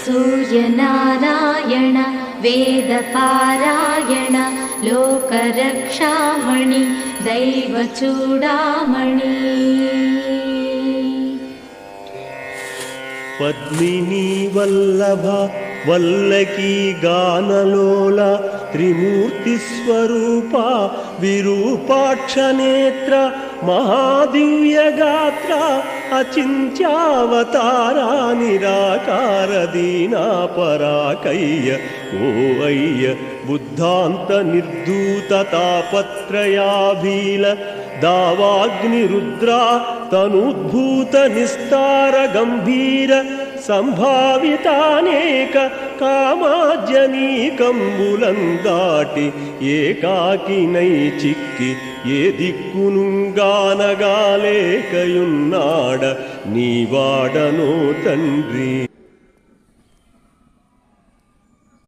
सूर्यनारायण वेदपारायण लोकरक्षामणि दैवचूडामणि पद्मिनी वल्लभ वल्लकी गानलोल त्रिमूर्तिस्वरूपा विरूपाक्षनेत्र महादिव्यगात्र अचिन्त्यावतारा निराकार दीनापराकय्य ओ अय्य बुद्धान्त निर्धूत तापत्रयाभील दावाग्निरुद्रा तनुद्भूत निस्तार गंभीर संभावितानेक कामाजनीकंबुलं दाटि ఏకాకినై చిక్కి ఏ దిక్కునుగానగాలేకయున్నాడ నీవాడనో తండ్రి.